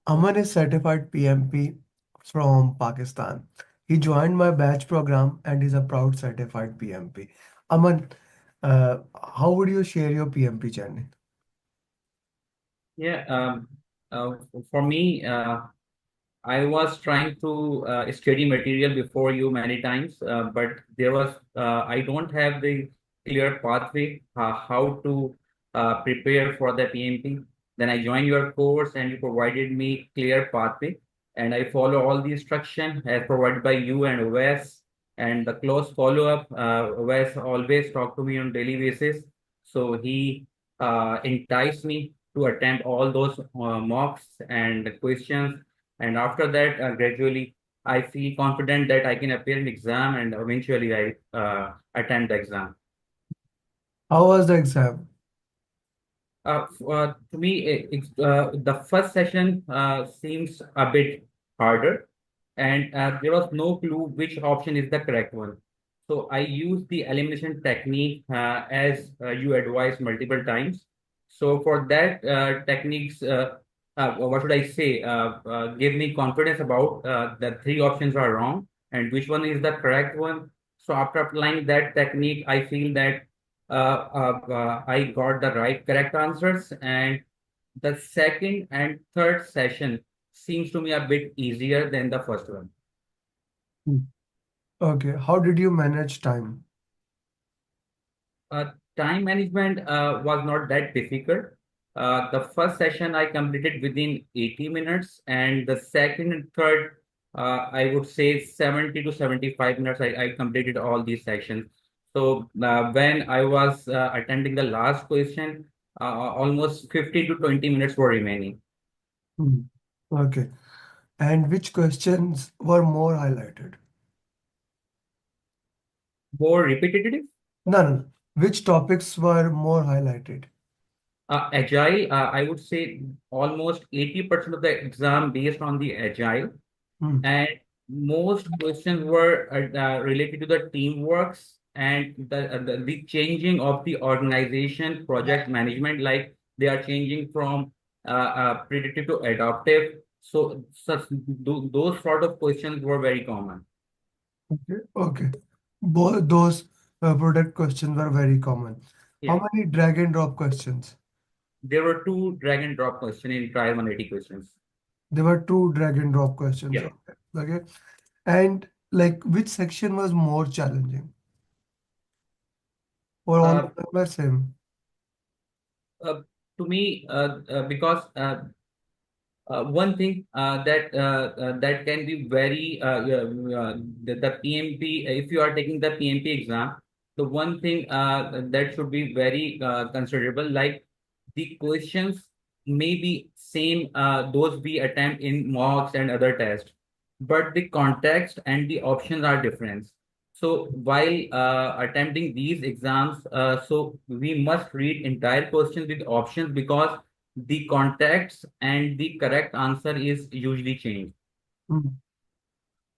Aman is certified PMP from Pakistan. He joined my batch program and is a proud certified PMP. Aman, how would you share your PMP journey? Yeah, uh, for me, I was trying to study material before you many times, but I don't have the clear pathway how to prepare for the PMP. Then I joined your course and you provided me clear pathway, and I follow all the instruction as provided by you and Wes, and the close follow up. Wes always talk to me on daily basis, so he enticed me to attend all those mocks and questions, and after that, gradually, I feel confident that I can appear in exam and eventually I attend the exam. How was the exam? To me, the first session seems a bit harder, and there was no clue which option is the correct one. So I used the elimination technique as you advised multiple times. So for that techniques, what should I say? Give me confidence about the three options are wrong and which one is the correct one. So after applying that technique, I feel that I got the right correct answers, and the second and third session seems to me a bit easier than the first one. Hmm. Okay, how did you manage time? Uh, Time management was not that difficult. The first session I completed within 80 minutes, and the second and third, I would say 70 to 75 minutes, I completed all these sessions. So when I was attending the last question, almost 50 to 20 minutes were remaining. Hmm. Okay, and which questions were more highlighted? More repetitive. No, no, no. Which topics were more highlighted? Agile, I would say almost 80% of the exam based on the agile, Hmm. and most questions were related to the teamworks and the changing of the organization project management, like they are changing from predictive to adaptive. So those sort of questions were very common. Okay, okay. Both those product questions were very common. How Yeah, many drag and drop questions? there were two drag and drop questions in trial 180 questions. There were two drag and drop questions. Yeah. Okay. Okay. And like which section was more challenging? Or all Uh, of them were same? uh, to me, because one thing that can be very the PMP, if you are taking the PMP exam, the one thing that should be very considerable, like the questions may be same those we attempt in mocks and other tests, but the context and the options are different. So while attempting these exams, so we must read entire questions with options because the context and the correct answer is usually changed. Hmm.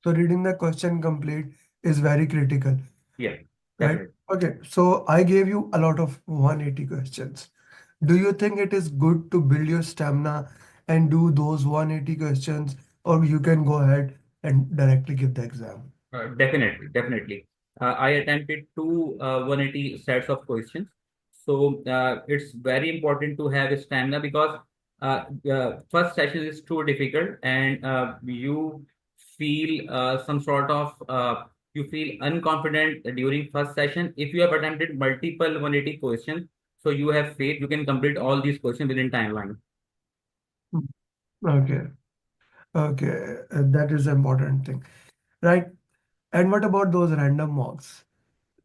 So reading the question complete is very critical, Yeah, right? definitely. Okay. So I gave you a lot of 180 questions. Do you think it is good to build your stamina and do those 180 questions, or you can go ahead and directly give the exam? Definitely, definitely. I attempted two 180 sets of questions. So it's very important to have stamina because first session is too difficult, and you feel some sort of you feel unconfident during first session. If you have attempted multiple 180 questions, so you have faith you can complete all these questions within timeline. Hmm. Okay. Okay. That is the important thing, right? And what about those random mocks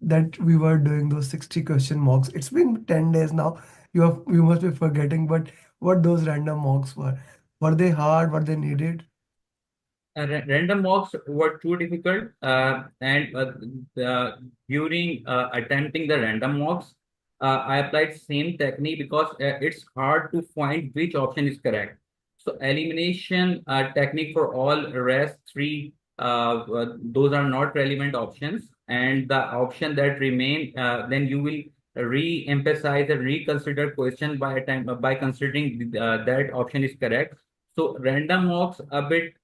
that we were doing those 60 question mocks? It's been 10 days now. You must be forgetting, but what those random mocks were? Were they hard? Were they needed? Random walks were too difficult, and during attempting the random walks, I applied same technique because it's hard to find which option is correct. So elimination technique for all rest three, those are not relevant options, and the option that remain, then you will re-emphasize and reconsider question by considering that option is correct. So random walks a bit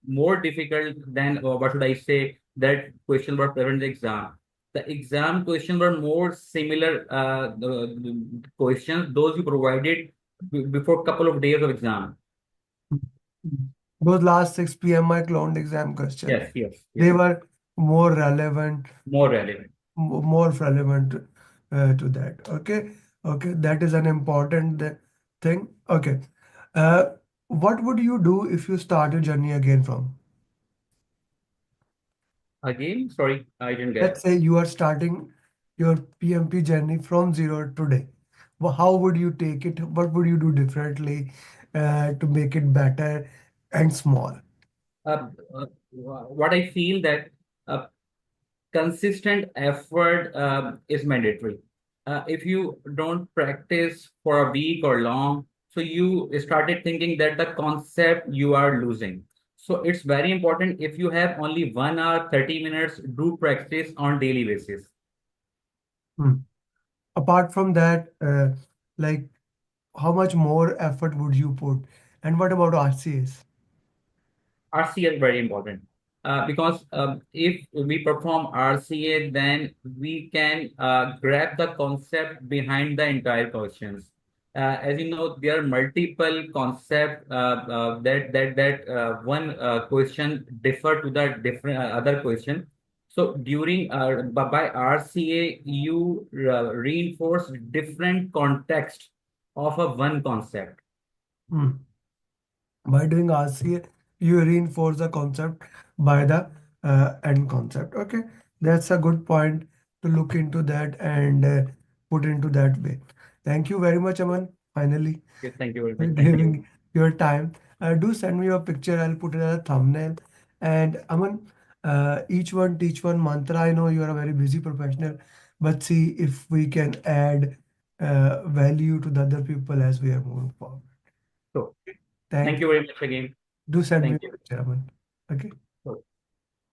more difficult than what should I say, that question were present in the exam. The exam questions were more similar, the questions those you provided before couple of days of exam. Those last 6 PMI cloned exam question, Yes, yes, they yes. were more relevant, More relevant. more relevant to that. Okay, okay, that is an important thing. Okay, uh, what would you do if you start your journey again from? Again, sorry, I didn't get Let's it. say you are starting your PMP journey from zero today. How would you take it? What would you do differently to make it better and small? What I feel that uh, consistent effort is mandatory. If you don't practice for a week or long, so you started thinking that the concept you are losing. So it's very important, if you have only 1 hour, 30 minutes, do practice on daily basis. Hmm. Apart from that, like how much more effort would you put? And what about RCS? RCA is very important because if we perform RCA, then we can grab the concept behind the entire questions. As you know, there are multiple concepts that one question differ to the different other question. So during by RCA, you reinforce different context of a one concept. Hmm. By doing RCA, you reinforce the concept by the end concept. Okay, that's a good point to look into that and put into that way. Thank you very much, Aman. Finally, Okay, thank you very for much. Thank you. giving your time. Do send me your picture. I'll put it as a thumbnail. And Aman, each one teach one mantra. I know you are a very busy professional, but see if we can add value to the other people as we are moving forward. So, thank Thank you you. very much again. Do send me Thank a you. picture, Aman. Okay.